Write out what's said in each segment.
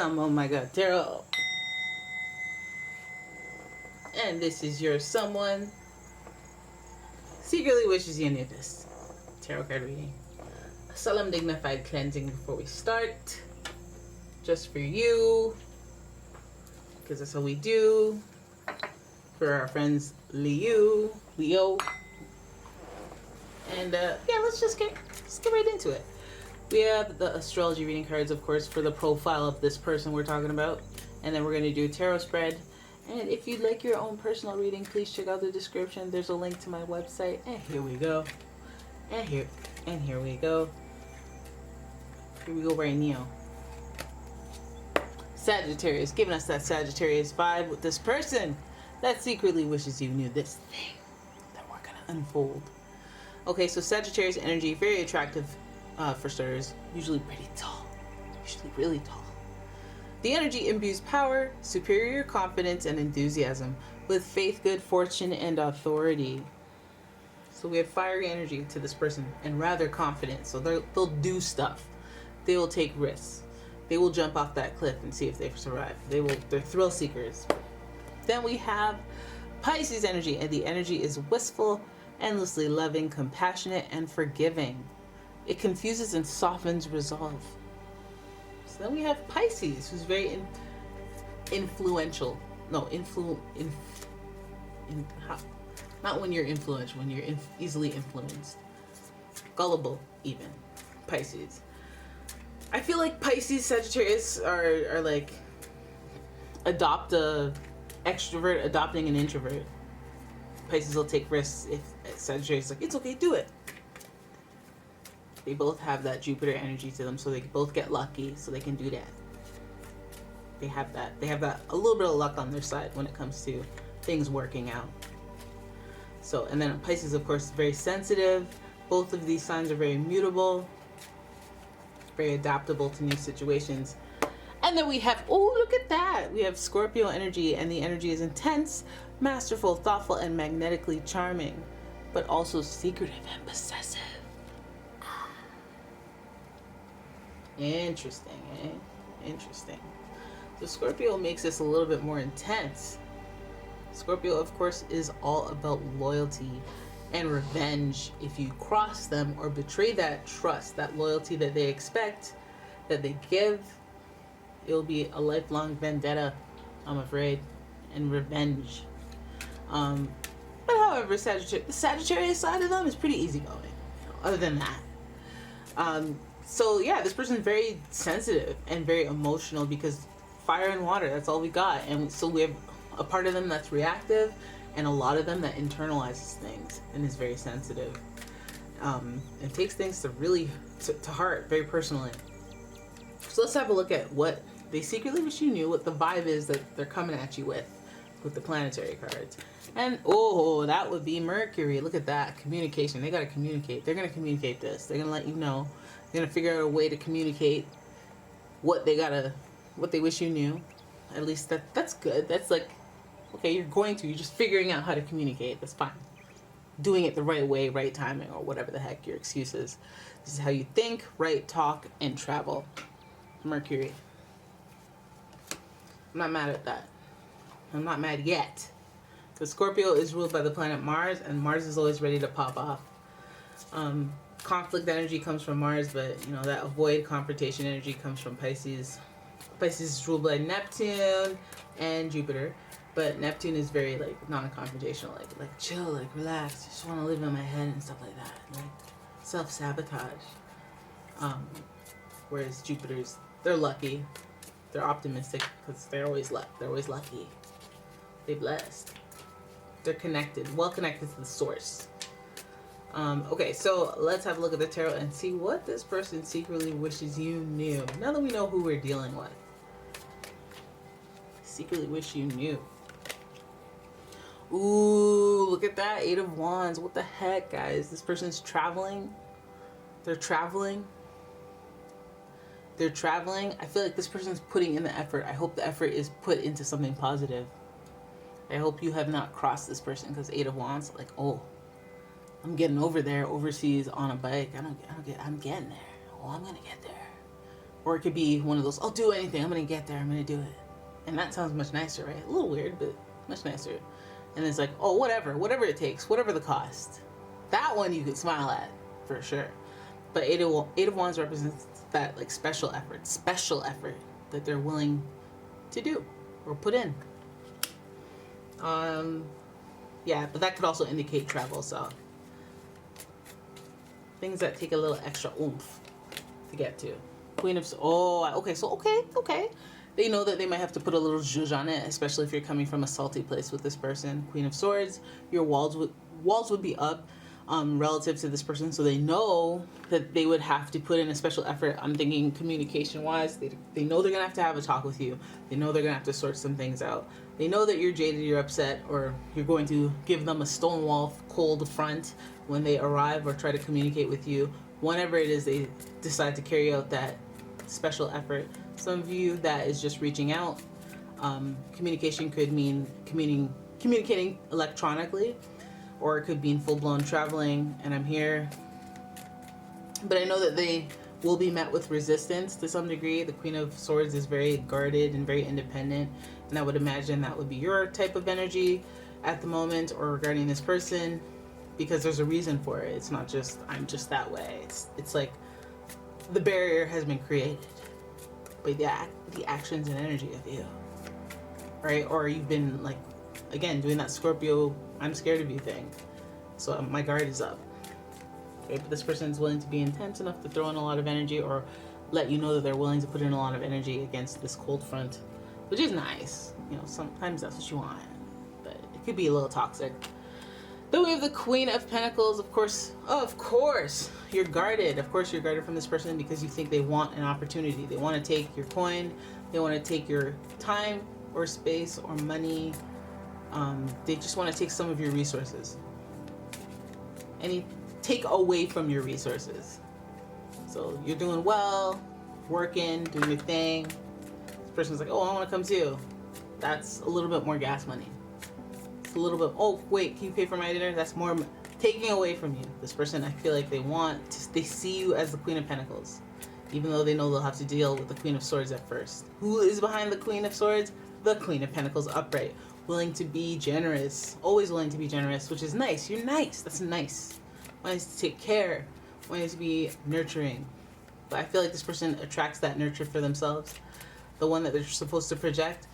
some Oh My God Tarot. And this is your someone secretly wishes you knew this. Tarot card reading. A solemn dignified cleansing before we start. Just for you. Because that's how we do. For our friends Leo. And yeah, let's get right into it. We have the astrology reading cards, of course, for the profile of this person we're talking about. And then we're going to do a tarot spread. And if you'd like your own personal reading, please check out the description. There's a link to my website. And here we go. And here we go. Here we go right now. Sagittarius, giving us that Sagittarius vibe with this person that secretly wishes you knew this thing that we're going to unfold. Okay, so Sagittarius energy, very attractive for starters. Usually pretty tall. Usually really tall. The energy imbues power, superior confidence, and enthusiasm with faith, good fortune, and authority. So we have fiery energy to this person and rather confident. So they'll do stuff. They will take risks. They will jump off that cliff and see if they survive. They're thrill seekers. Then we have Pisces energy, and the energy is wistful, endlessly loving, compassionate, and forgiving. It confuses and softens resolve. So then we have Pisces, who's very influential. No, not when you're influential, when you're easily influenced. Gullible, even. Pisces. I feel like Pisces, Sagittarius are like adopt a extrovert adopting an introvert. Pisces will take risks if Sagittarius is like, it's okay, do it. They both have that Jupiter energy to them, so they both get lucky, so they can do that. They have that a little bit of luck on their side when it comes to things working out. So, and then Pisces, of course, is very sensitive. Both of these signs are very mutable, very adaptable to new situations. And then we have, oh, look at that. We have Scorpio energy, and the energy is intense, masterful, thoughtful, and magnetically charming, but also secretive and possessive. Interesting, eh? Interesting. So Scorpio makes this a little bit more intense. Scorpio, of course, is all about loyalty and revenge. If you cross them or betray that trust, that loyalty that they expect, that they give, it'll be a lifelong vendetta, I'm afraid, and revenge. But however, the Sagittarius side of them is pretty easygoing, other than that. So yeah, this person's very sensitive and very emotional because fire and water, that's all we got. And so we have a part of them that's reactive and a lot of them that internalizes things and is very sensitive. And takes things to heart very personally. So let's have a look at what they secretly wish you knew, what the vibe is that they're coming at you with the planetary cards. And oh, that would be Mercury. Look at that. Communication. They got to communicate. They're going to communicate this. They're going to let you know. They're going to figure out a way to communicate what they wish you knew. At least that's good. That's like, okay, you're just figuring out how to communicate. That's fine. Doing it the right way, right timing, or whatever the heck your excuse is. This is how you think, write, talk, and travel. Mercury. I'm not mad at that. I'm not mad yet. Because Scorpio is ruled by the planet Mars, and Mars is always ready to pop off. Conflict energy comes from Mars, but that avoid confrontation energy comes from Pisces. Pisces is ruled by Neptune and Jupiter, but Neptune is very like non-confrontational, like chill, like relax, just want to live in my head and stuff like that, like self-sabotage. Whereas Jupiter's, they're lucky, they're optimistic because they're always lucky, they're blessed, they're connected, well connected to the source. Okay, so let's have a look at the tarot and see what this person secretly wishes you knew. Now that we know who we're dealing with. Secretly wish you knew. Ooh, look at that. 8 of Wands. What the heck, guys? This person's traveling. They're traveling. I feel like this person's putting in the effort. I hope the effort is put into something positive. I hope you have not crossed this person, because 8 of Wands, like, oh, I'm getting over there overseas on a bike. I'm getting there. Oh, I'm gonna get there. Or it could be one of those, I'll do anything, I'm gonna get there, I'm gonna do it. And that sounds much nicer, right? A little weird, but much nicer. And it's like, oh, whatever it takes, whatever the cost. That one you could smile at, for sure. But Eight of Wands represents that like special effort that they're willing to do or put in. Yeah, but that could also indicate travel, so things that take a little extra oomph to get to. Queen of, okay. They know that they might have to put a little zhuzh on it, especially if you're coming from a salty place with this person. Queen of Swords, your walls would be up relative to this person, so they know that they would have to put in a special effort. I'm thinking communication-wise. They know they're going to have a talk with you. They know they're going to have to sort some things out. They know that you're jaded, you're upset, or you're going to give them a stonewall cold front when they arrive or try to communicate with you. Whenever it is they decide to carry out that special effort. Some of you, that is just reaching out. Communication could mean communicating electronically, or it could mean full-blown traveling, and I'm here. But I know that they will be met with resistance to some degree. The Queen of Swords is very guarded and very independent, and I would imagine that would be your type of energy at the moment or regarding this person, because there's a reason for it. It's not just, I'm just that way. It's like the barrier has been created by the actions and energy of you, right? Or you've been like, again, doing that Scorpio, I'm scared of you thing. So my guard is up. Okay, but this person is willing to be intense enough to throw in a lot of energy, or let you know that they're willing to put in a lot of energy against this cold front, which is nice. You know, sometimes that's what you want, but it could be a little toxic. Then we have the Queen of Pentacles. Of course, you're guarded. Of course, you're guarded from this person because you think they want an opportunity. They want to take your coin. They want to take your time or space or money. They just want to take some of your resources. Take away from your resources. So you're doing well, working, doing your thing. This person's like, oh, I want to come too. That's a little bit more gas money. It's a little bit, oh, wait, can you pay for my dinner? That's more taking away from you. This person, I feel like they see you as the Queen of Pentacles, even though they know they'll have to deal with the Queen of Swords at first. Who is behind the Queen of Swords? The Queen of Pentacles upright. Willing to be generous. Always willing to be generous, which is nice. You're nice. That's nice. Wanting to take care. Wanting to be nurturing. But I feel like this person attracts that nurture for themselves. The one that they're supposed to project.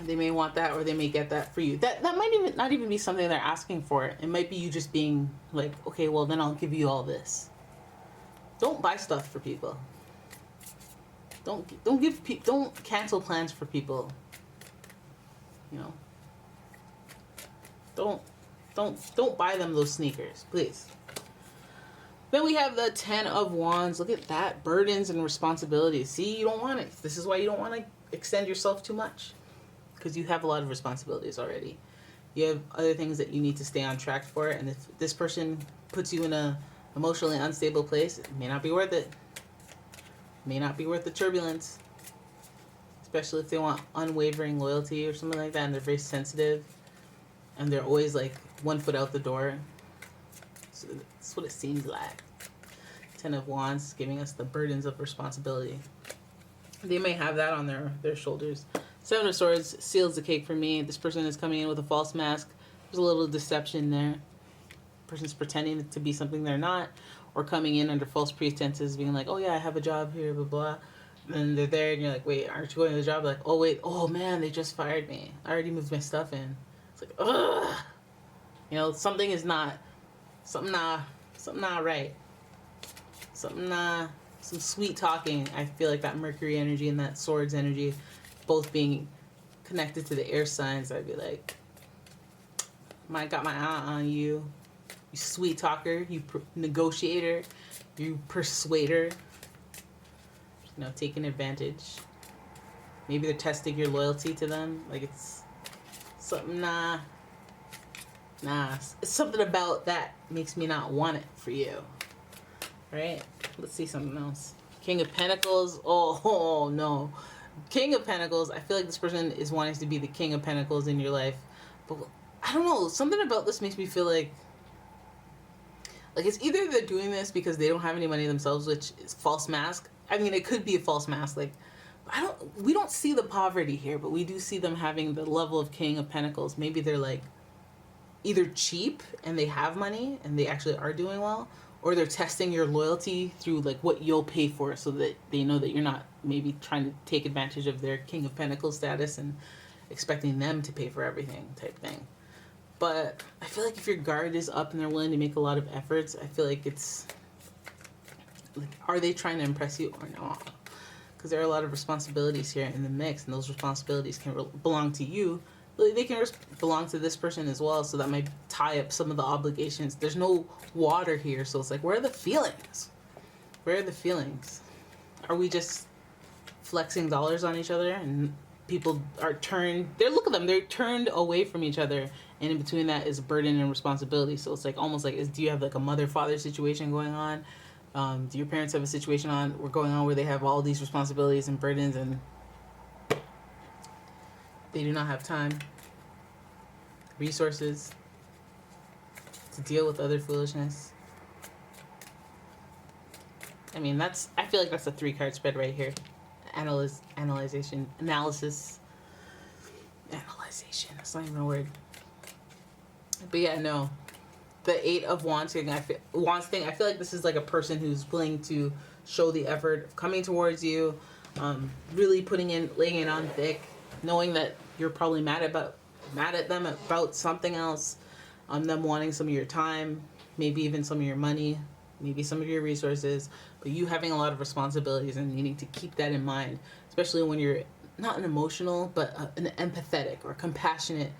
They may want that, or they may get that for you. That might not even be something they're asking for. It might be you just being like, okay, well then I'll give you all this. Don't buy stuff for people. Don't cancel plans for people. You know. Don't buy them those sneakers, please. Then we have the Ten of Wands. Look at that. Burdens and responsibilities. See, you don't want it. This is why you don't want to extend yourself too much. Because you have a lot of responsibilities already. You have other things that you need to stay on track for. And if this person puts you in a emotionally unstable place, it may not be worth it. May not be worth the turbulence. Especially if they want unwavering loyalty or something like that. And they're very sensitive. And they're always like 1 foot out the door. So that's what it seems like. Ten of Wands giving us the burdens of responsibility. They may have that on their shoulders. Seven of Swords seals the cake for me. This person is coming in with a false mask. There's a little deception there. Person's pretending to be something they're not, or coming in under false pretenses, being like, oh yeah, I have a job here, blah, blah. And they're there and you're like, wait, aren't you going to the job? Like, oh wait, oh man, they just fired me. I already moved my stuff in. It's like, ugh. You know, something not right. Some sweet talking. I feel like that Mercury energy and that Swords energy, both being connected to the air signs, I'd be like, I got my eye on you. You sweet talker, you negotiator, you persuader. You know, taking advantage. Maybe they're testing your loyalty to them. Like it's something, nah. It's something about that makes me not want it for you. Right? Let's see something else. King of Pentacles. Oh no. King of Pentacles. I feel like this person is wanting to be the King of Pentacles in your life. But I don't know. Something about this makes me feel like it's either they're doing this because they don't have any money themselves, which is false mask. I mean, it could be a false mask. Like, we don't see the poverty here, but we do see them having the level of King of Pentacles. Maybe they're like either cheap and they have money and they actually are doing well, or they're testing your loyalty through like what you'll pay for, so that they know that you're not maybe trying to take advantage of their King of Pentacles status and expecting them to pay for everything type thing. But I feel like if your guard is up and they're willing to make a lot of efforts, I feel like it's like, are they trying to impress you or not? Because there are a lot of responsibilities here in the mix, and those responsibilities can belong to you. They can belong to this person as well, so that might tie up some of the obligations. There's no water here, so it's like, where are the feelings? Where are the feelings? Are we just flexing dollars on each other, and people are turned, look at them, they're turned away from each other, and in between that is burden and responsibility. So it's like almost like, do you have like a mother-father situation going on? Do your parents have a situation going on where they have all these responsibilities and burdens, and they do not have time, resources to deal with other foolishness? I mean, I feel like that's a 3-card spread right here. Analyzation. That's not even a word. But yeah, no. The 8 of Wands thing, I feel like this is like a person who's willing to show the effort of coming towards you, really laying it on thick, knowing that you're probably mad at them about something else, them wanting some of your time, maybe even some of your money, maybe some of your resources, but you having a lot of responsibilities and needing to keep that in mind, especially when you're not an emotional, but an empathetic or compassionate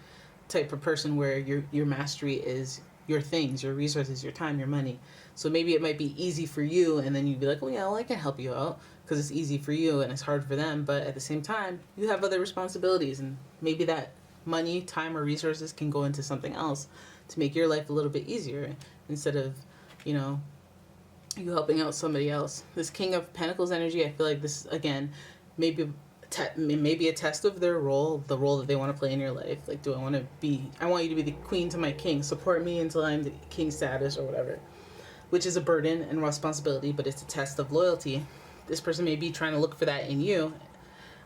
type of person, where your mastery is your things, your resources, your time, your money. So maybe it might be easy for you, and then you'd be like, oh yeah, well, I can help you out because it's easy for you and it's hard for them. But at the same time, you have other responsibilities, and maybe that money, time, or resources can go into something else to make your life a little bit easier, instead of, you helping out somebody else. This King of Pentacles energy, I feel like this, again, maybe a test of their role, the role that they want to play in your life. Like, I want you to be the queen to my king, support me until I'm the king status or whatever, which is a burden and responsibility, but it's a test of loyalty. This person may be trying to look for that in you,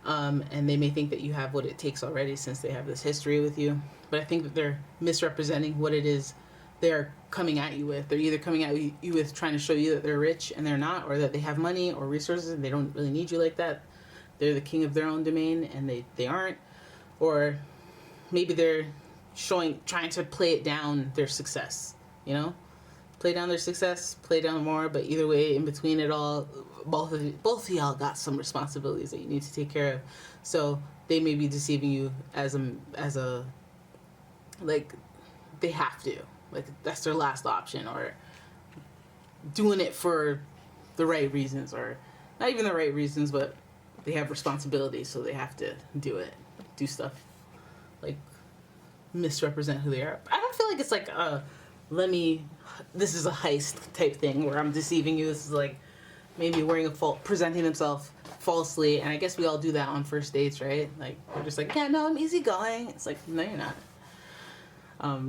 and they may think that you have what it takes already, since they have this history with you. But I think that they're misrepresenting what it is they're coming at you with. They're either coming at you with trying to show you that they're rich and they're not, or that they have money or resources and they don't really need you like that. They're the king of their own domain and they aren't. Or maybe they're trying to play down their success, play down their success, play down more. But either way, in between it all, both of y'all got some responsibilities that you need to take care of. So they may be deceiving you as a like, they have to, like, that's their last option, or doing it for the right reasons, or not even the right reasons, but they have responsibilities, so they have to do stuff, like misrepresent who they are. I don't feel like it's like this is a heist type thing where I'm deceiving you. This is like maybe presenting themselves falsely, and I guess we all do that on first dates, right? Like, we're just like, yeah, no, I'm easygoing. It's like, no, you're not.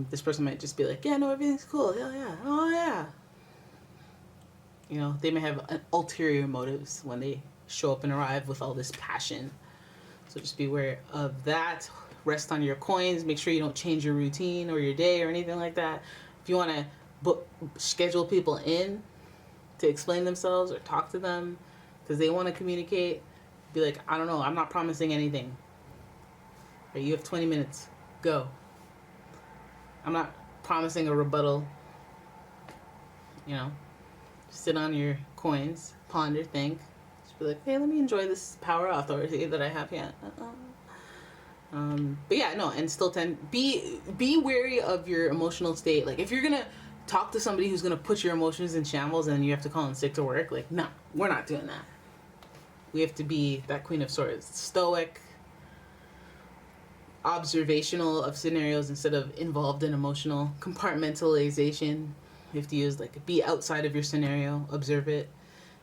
This person might just be like, yeah, no, everything's cool. Yeah, oh yeah. They may have ulterior motives when they show up and arrive with all this passion. So just be aware of that. Rest on your coins. Make sure you don't change your routine or your day or anything like that. If you want to schedule people in to explain themselves or talk to them because they want to communicate, be like, I don't know, I'm not promising anything. Or you have 20 minutes. Go. I'm not promising a rebuttal. Sit on your coins, ponder, think. Just be like, hey, let me enjoy this power authority that I have here. But yeah, no, and still be wary of your emotional state. Like, if you're gonna talk to somebody who's gonna put your emotions in shambles and you have to call in sick to work, like, no, we're not doing that. We have to be that Queen of Swords, stoic, observational of scenarios instead of involved in emotional compartmentalization. We have to be outside of your scenario, observe it,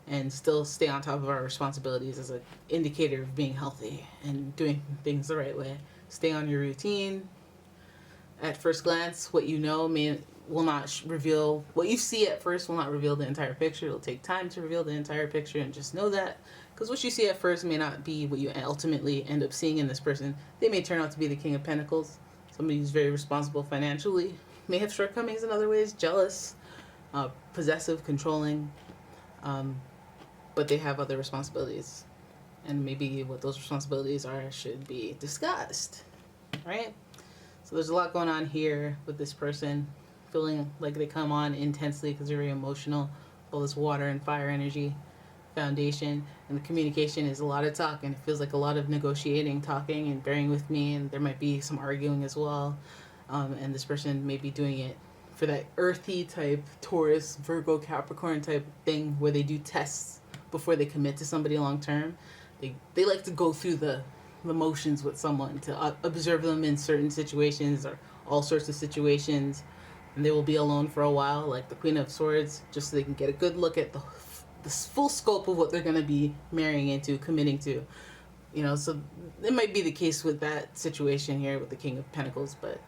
and still stay on top of our responsibilities as an indicator of being healthy and doing things the right way. Stay on your routine. At first glance, what may will not reveal what you see at first, will not reveal the entire picture. It'll take time to reveal the entire picture, and just know that, because what you see at first may not be what you ultimately end up seeing in this person. They may turn out to be the King of Pentacles, somebody who's very responsible financially, may have shortcomings in other ways, jealous, possessive, controlling, but they have other responsibilities, and maybe what those responsibilities are should be discussed, right? So there's a lot going on here with this person, feeling like they come on intensely because they're very emotional, all this water and fire energy foundation, and the communication is a lot of talk, and it feels like a lot of negotiating, talking, and bearing with me, and there might be some arguing as well, and this person may be doing it for that earthy type Taurus, Virgo, Capricorn type thing where they do tests before they commit to somebody long term. They like to go through the motions with someone, to observe them in certain situations or all sorts of situations, and they will be alone for a while, like the Queen of Swords, just so they can get a good look at the full scope of what they're going to be marrying into, committing to, you know. So it might be the case with that situation here with the King of Pentacles, but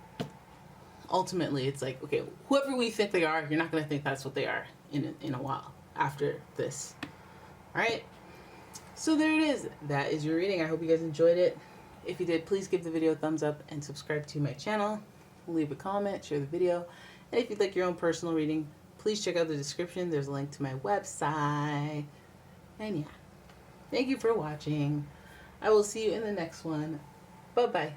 ultimately it's like, okay, whoever we think they are, you're not going to think that's what they are in a while after this. All right, so there it is. That is your reading. I hope you guys enjoyed it. If you did, please give the video a thumbs up and subscribe to my channel. Leave a comment, share the video, and if you'd like your own personal reading, please check out the description. There's a link to my website. And yeah, thank you for watching. I will see you in the next one. Bye-bye.